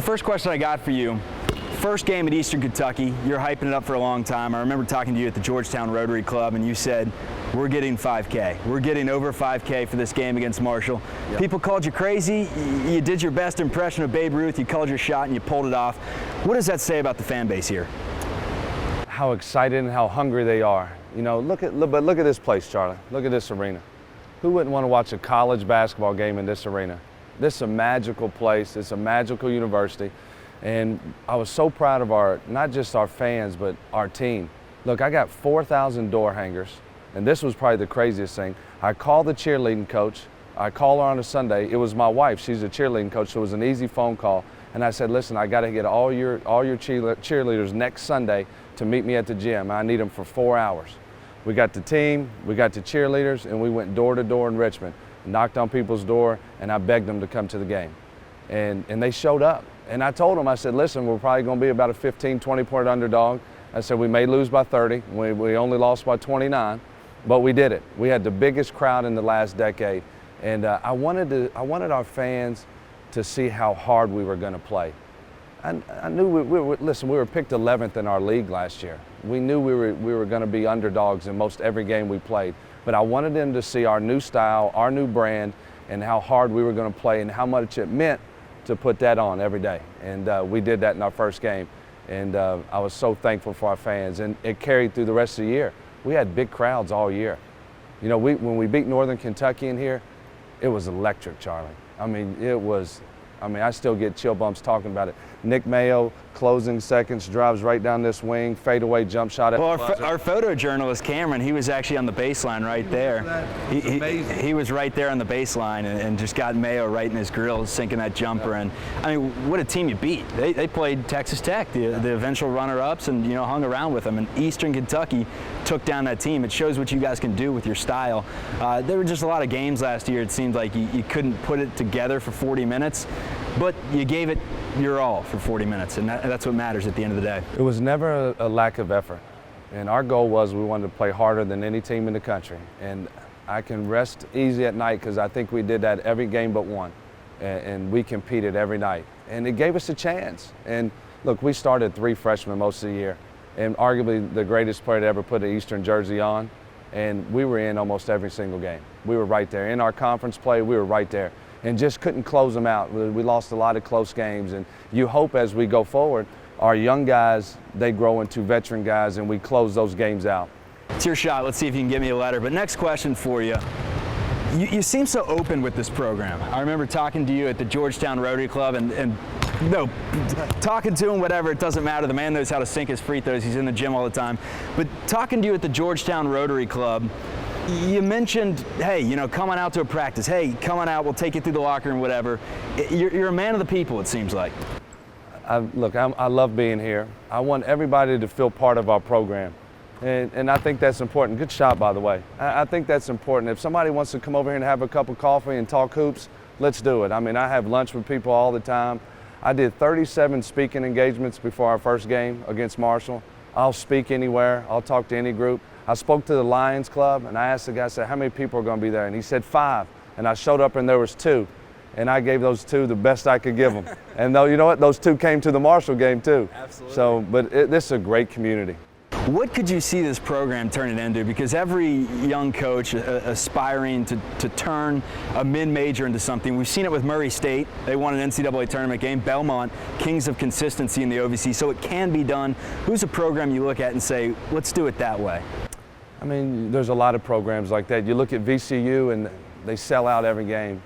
first question I got for you, first game at Eastern Kentucky, you're hyping it up for a long time. I remember talking to you at the Georgetown Rotary Club, and you said, we're getting 5K. We're getting over 5K for this game against Marshall. Yep. People called you crazy. You did your best impression of Babe Ruth. You called your shot, and you pulled it off. What does that say about the fan base here? How excited and how hungry they are. You know, look at this place, Charlie. Look at this arena. Who wouldn't want to watch a college basketball game in this arena? This is a magical place. It's a magical university. And I was so proud of not just our fans, but our team. Look, I got 4,000 door hangers, and this was probably the craziest thing. I called the cheerleading coach. I called her on a Sunday. It was my wife. She's a cheerleading coach, so it was an easy phone call. And I said, listen, I got to get all your cheerleaders next Sunday to meet me at the gym. I need them for 4 hours. We got the team, we got the cheerleaders, and we went door to door in Richmond, knocked on people's door, and I begged them to come to the game. And they showed up. And I told them, I said, listen, we're probably going to be about a 15, 20-point underdog. I said, we may lose by 30. We only lost by 29, but we did it. We had the biggest crowd in the last decade. And I wanted our fans to see how hard we were going to play. I knew we were picked 11th in our league last year. We knew we were going to be underdogs in most every game we played. But I wanted them to see our new style, our new brand, and how hard we were going to play and how much it meant to put that on every day. And we did that in our first game. And I was so thankful for our fans. And it carried through the rest of the year. We had big crowds all year. You know, when we beat Northern Kentucky in here, it was electric, Charlie. I mean, I still get chill bumps talking about it. Nick Mayo, closing seconds, drives right down this wing, fadeaway jump shot. Well, our photojournalist, Cameron, he was actually on the baseline right there. He was right there on the baseline and just got Mayo right in his grill, sinking that jumper. And I mean, what a team you beat. They played Texas Tech, the eventual runner-ups, and hung around with them. And Eastern Kentucky took down that team. It shows what you guys can do with your style. There were just a lot of games last year. It seemed like you couldn't put it together for 40 minutes. But you gave it your all for 40 minutes, and that's what matters at the end of the day. It was never a lack of effort. And our goal was we wanted to play harder than any team in the country. And I can rest easy at night because I think we did that every game but one. And we competed every night. And it gave us a chance. And look, we started 3 freshmen most of the year. And arguably the greatest player to ever put an Eastern jersey on. And we were in almost every single game. We were right there. In our conference play, we were right there. And just couldn't close them out. We lost a lot of close games, and you hope as we go forward, our young guys, they grow into veteran guys, and we close those games out. It's your shot. Let's see if you can get me a letter. But next question for you. You seem so open with this program. I remember talking to you at the Georgetown Rotary Club, and talking to him, whatever, it doesn't matter. The man knows how to sink his free throws. He's in the gym all the time. But talking to you at the Georgetown Rotary Club, you mentioned, hey, come on out to a practice. Hey, come on out, we'll take you through the locker room, whatever. You're a man of the people, it seems like. Look, I love being here. I want everybody to feel part of our program. And I think that's important. Good shot, by the way. I think that's important. If somebody wants to come over here and have a cup of coffee and talk hoops, let's do it. I mean, I have lunch with people all the time. I did 37 speaking engagements before our first game against Marshall. I'll speak anywhere. I'll talk to any group. I spoke to the Lions Club, and I asked the guy, I said, how many people are going to be there? And he said 5. And I showed up, and there was 2. And I gave those 2 the best I could give them. And you know what? Those 2 came to the Marshall game, too. Absolutely. So, but this is a great community. What could you see this program turn it into? Because every young coach aspiring to turn a mid-major into something. We've seen it with Murray State. They won an NCAA tournament game. Belmont, kings of consistency in the OVC. So it can be done. Who's a program you look at and say, let's do it that way? I mean, there's a lot of programs like that. You look at VCU and they sell out every game.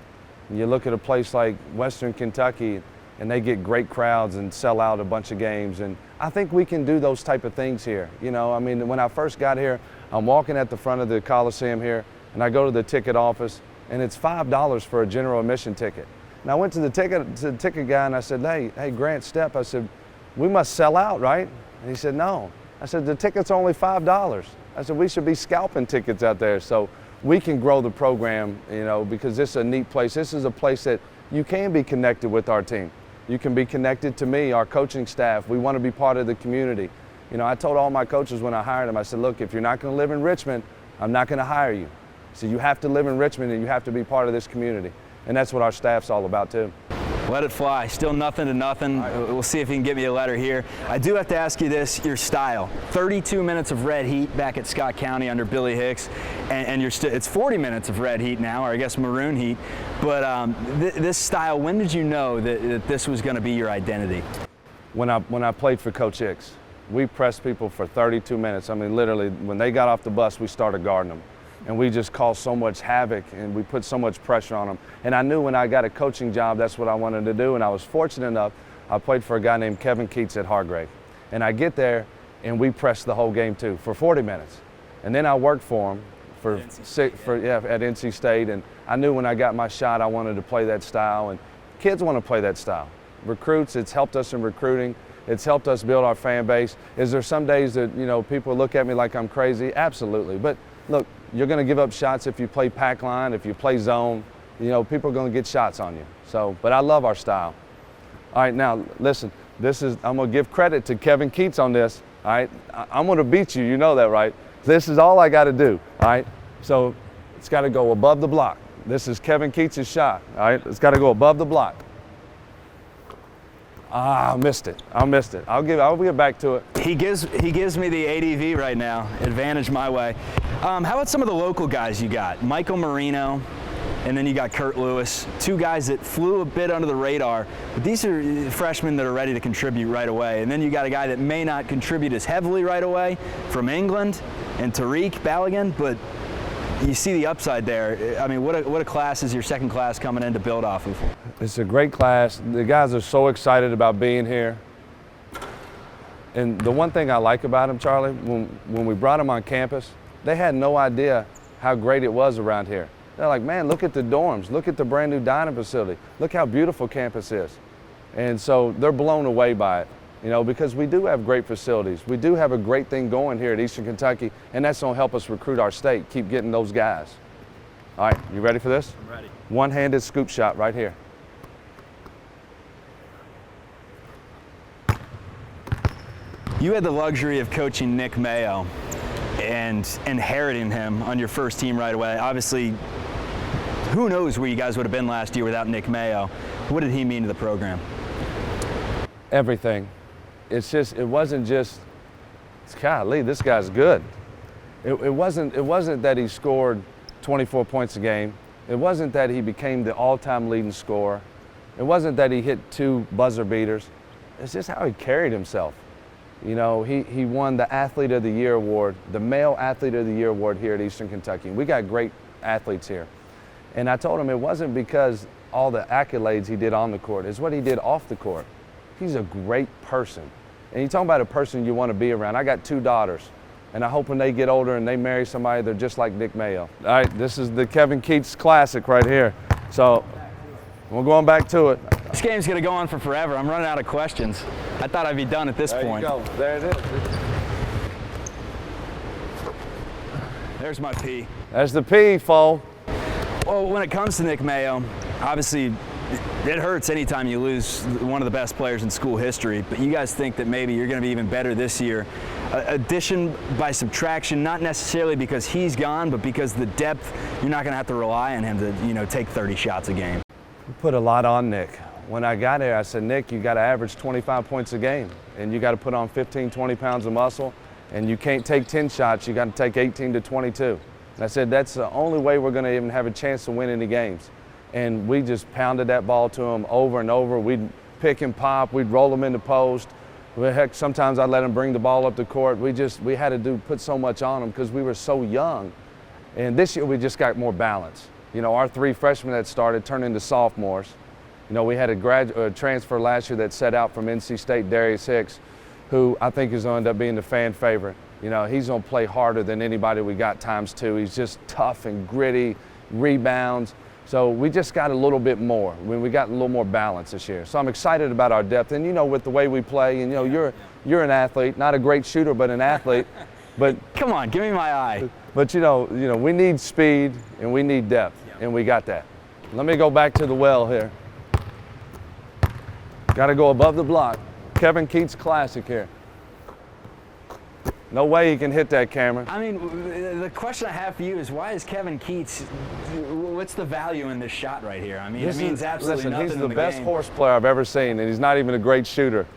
And you look at a place like Western Kentucky and they get great crowds and sell out a bunch of games. And I think we can do those type of things here. I mean, when I first got here, I'm walking at the front of the Coliseum here and I go to the ticket office and it's $5 for a general admission ticket. And I went to the ticket guy and I said, hey, Grant Stepp, I said, we must sell out, right? And he said, no. I said, the ticket's only $5. I said, we should be scalping tickets out there so we can grow the program, because this is a neat place. This is a place that you can be connected with our team. You can be connected to me, our coaching staff. We want to be part of the community. I told all my coaches when I hired them, I said, look, if you're not going to live in Richmond, I'm not going to hire you. So you have to live in Richmond and you have to be part of this community. And that's what our staff's all about too. Let it fly. Still nothing to nothing. We'll see if you can get me a letter here. I do have to ask you this, your style. 32 minutes of red heat back at Scott County under Billy Hicks, and it's 40 minutes of red heat now, or I guess maroon heat. But this style, when did you know that this was going to be your identity? When I played for Coach Hicks, we pressed people for 32 minutes. I mean, literally, when they got off the bus, we started guarding them. And we just caused so much havoc, and we put so much pressure on them. And I knew when I got a coaching job, that's what I wanted to do. And I was fortunate enough, I played for a guy named Kevin Keats at Hargrave. And I get there, and we pressed the whole game too, for 40 minutes. And then I worked for him at NC State. And I knew when I got my shot, I wanted to play that style. And kids want to play that style. Recruits, it's helped us in recruiting. It's helped us build our fan base. Is there some days that, people look at me like I'm crazy? Absolutely. But look, you're going to give up shots if you play pack line, if you play zone. People are going to get shots on you. So, but I love our style. All right, now listen. I'm going to give credit to Kevin Keats on this. All right, I'm going to beat you. You know that, right? This is all I got to do. All right, so it's got to go above the block. This is Kevin Keats' shot. All right, it's got to go above the block. I missed it. I'll get back to it. He gives me the ADV right now. Advantage my way. How about some of the local guys you got? Michael Marino, and then you got Kurt Lewis. Two guys that flew a bit under the radar, but these are freshmen that are ready to contribute right away. And then you got a guy that may not contribute as heavily right away from England, and Tariq Balogun, but you see the upside there. I mean, what a class is your second class coming in to build off of? It's a great class. The guys are so excited about being here. And the one thing I like about them, Charlie, when we brought them on campus, they had no idea how great it was around here. They're like, man, look at the dorms. Look at the brand new dining facility. Look how beautiful campus is. And so they're blown away by it, because we do have great facilities. We do have a great thing going here at Eastern Kentucky, and that's going to help us recruit our state, keep getting those guys. All right, you ready for this? I'm ready. One-handed scoop shot right here. You had the luxury of coaching Nick Mayo and inheriting him on your first team right away. Obviously, who knows where you guys would have been last year without Nick Mayo. What did he mean to the program? Everything. It wasn't just, golly, this guy's good. It wasn't that he scored 24 points a game. It wasn't that he became the all-time leading scorer. It wasn't that he hit 2 buzzer beaters. It's just how he carried himself. He won the Athlete of the Year award, the Male Athlete of the Year award here at Eastern Kentucky. We got great athletes here. And I told him it wasn't because all the accolades he did on the court, it's what he did off the court. He's a great person. And you talk about a person you want to be around. I got 2 daughters, and I hope when they get older and they marry somebody, they're just like Nick Mayo. All right, this is the Kevin Keats classic right here. So we're going back to it. This game's going to go on for forever. I'm running out of questions. I thought I'd be done at this point. There you go. There it is. There's my P. That's the P, fool. Well, when it comes to Nick Mayo, obviously it hurts anytime you lose one of the best players in school history, but you guys think that maybe you're going to be even better this year. Addition by subtraction, not necessarily because he's gone, but because the depth, you're not going to have to rely on him to, take 30 shots a game. We put a lot on Nick. When I got here, I said, Nick, you got to average 25 points a game, and you got to put on 15, 20 pounds of muscle, and you can't take 10 shots, you got to take 18 to 22. And I said, that's the only way we're going to even have a chance to win any games. And we just pounded that ball to him over and over. We'd pick and pop, we'd roll him in the post. Heck, sometimes I'd let him bring the ball up the court. We had to put so much on him because we were so young. And this year we just got more balance. Our 3 freshmen that started turned into sophomores. We had a transfer last year that set out from NC State, Darius Hicks, who I think is going to end up being the fan favorite. He's going to play harder than anybody we got ×2. He's just tough and gritty, rebounds. So we just got a little bit more. We got a little more balance this year. So I'm excited about our depth. And with the way we play, and you're an athlete, not a great shooter, but an athlete. But come on, give me my eye. But we need speed and we need depth, and we got that. Let me go back to the well here. Got to go above the block. Kevin Keats classic here. No way he can hit that, Cameron. I mean, the question I have for you is, why is Kevin Keats, what's the value in this shot right here? I mean, it means absolutely nothing in the game. He's the best horse player I've ever seen, and he's not even a great shooter.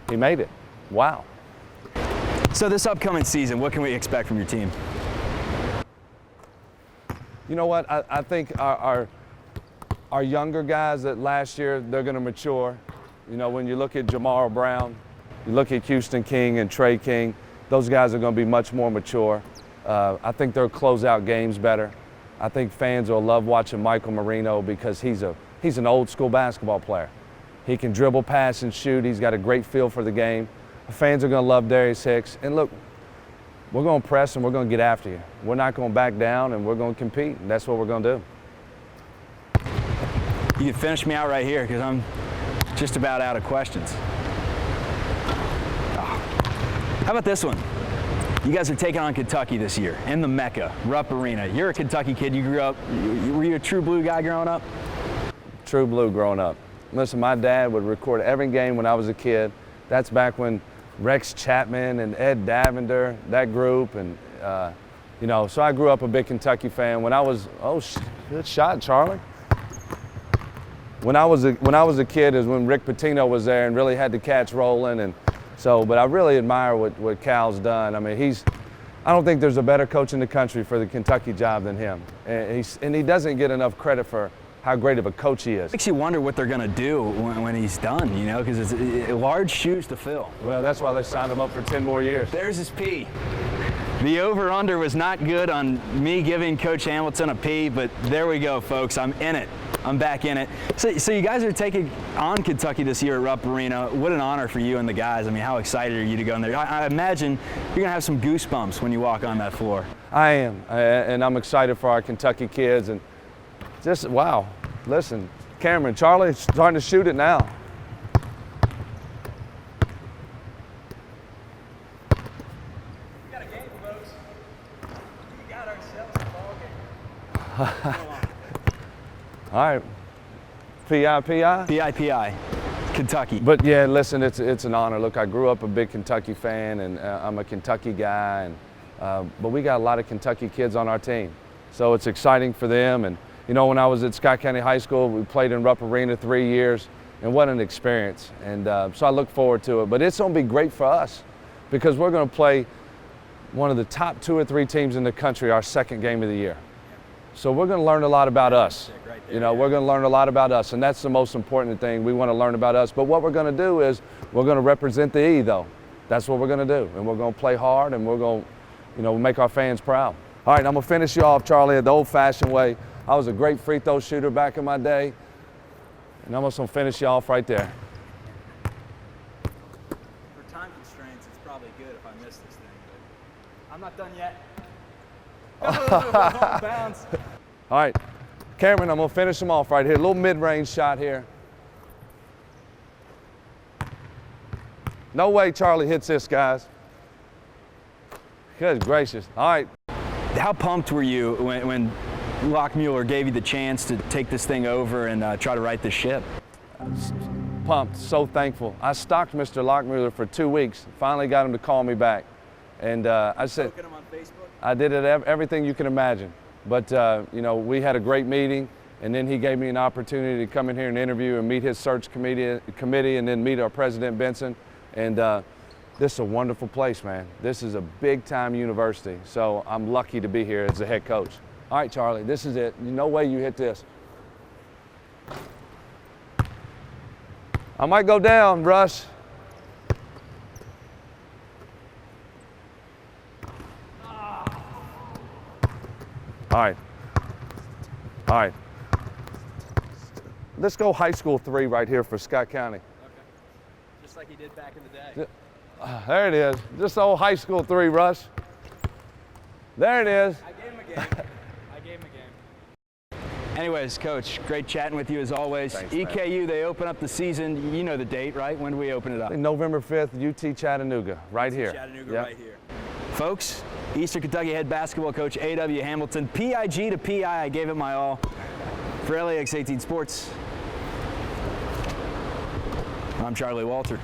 He made it. Wow. So this upcoming season, what can we expect from your team? You know what? I think our younger guys that last year, they're going to mature. You know, when you look at Jamar Brown, you look at Houston King and Trey King, those guys are going to be much more mature. I think they'll close out games better. I think fans will love watching Michael Marino because he's an old school basketball player. He can dribble, pass, and shoot. He's got a great feel for the game. Fans are going to love Darius Hicks. And look, we're going to press and we're going to get after you. We're not going to back down, and we're going to compete, and that's what we're going to do. You can finish me out right here because I'm just about out of questions. How about this one? You guys are taking on Kentucky this year in the Mecca, Rupp Arena. You're a Kentucky kid. You grew up, were you a true blue guy growing up? True blue growing up. Listen, my dad would record every game when I was a kid. That's back when Rex Chapman and Ed Davender, that group, and you know, so I grew up a big Kentucky fan. When I was, good shot, Charlie. When I was a kid is when Rick Pitino was there and really had the catch rolling, and so, but I really admire what Cal's done. I mean, I don't think there's a better coach in the country for the Kentucky job than him. And he doesn't get enough credit for how great of a coach he is. Makes you wonder what they're going to do when he's done, you know, because it's large shoes to fill. Well, that's why they signed him up for 10 more years. There's his P. The over-under was not good on me giving Coach Hamilton a P, but there we go, folks. I'm in it. I'm back in it. So you guys are taking on Kentucky this year at Rupp Arena. What an honor for you and the guys. I mean, how excited are you to go in there? I imagine you're going to have some goosebumps when you walk on that floor. I am, and I'm excited for our Kentucky kids. And just, wow. Listen, Cameron, Charlie's starting to shoot it now. We got a game, folks. We got ourselves a ball game. All right. P.I. P.I. Kentucky. But yeah, listen, it's an honor. Look, I grew up a big Kentucky fan, and I'm a Kentucky guy, and but we got a lot of Kentucky kids on our team, so it's exciting for them. And you know, when I was at Scott County High School, we played in Rupp Arena 3 years, and what an experience. And so I look forward to it. But it's going to be great for us because we're going to play one of the top 2 or 3 teams in the country our second game of the year. So we're going to learn a lot about us. You know, we're going to learn a lot about us, and that's the most important thing. We want to learn about us. But what we're going to do is we're going to represent the E, though. That's what we're going to do, and we're going to play hard, and we're going to, you know, make our fans proud. All right, I'm going to finish you off, Charlie, the old-fashioned way. I was a great free throw shooter back in my day, and I'm just going to finish you off right there. For time constraints, it's probably good if I miss this thing, but I'm not done yet. Bounce. All right, Cameron, I'm going to finish them off right here. A little mid-range shot here. No way Charlie hits this, guys. Good gracious. All right. How pumped were you when Lockmuller gave you the chance to take this thing over and try to right the ship? Pumped, so thankful. I stalked Mr. Lockmuller for 2 weeks, finally got him to call me back. And I said, Him on Facebook? I did it, everything you can imagine. But, you know, we had a great meeting, and then he gave me an opportunity to come in here and interview and meet his search committee and then meet our President Benson. And this is a wonderful place, man. This is a big-time university, so I'm lucky to be here as the head coach. All right, Charlie, this is it. No way you hit this. I might go down, Rush. All right. All right. Let's go high school 3 right here for Scott County. Okay. Just like he did back in the day. There it is. Just old high school 3, Rush. There it is. I gave him a game. Anyways, Coach, great chatting with you as always. Thanks, EKU, man. they open up the season. You know the date, right? When do we open it up? November 5th, UT Chattanooga, right here. Chattanooga, Yep. right here. Folks, Eastern Kentucky head basketball coach A.W. Hamilton. PIG to PI, I gave it my all. For LAX 18 Sports, I'm Charlie Walter.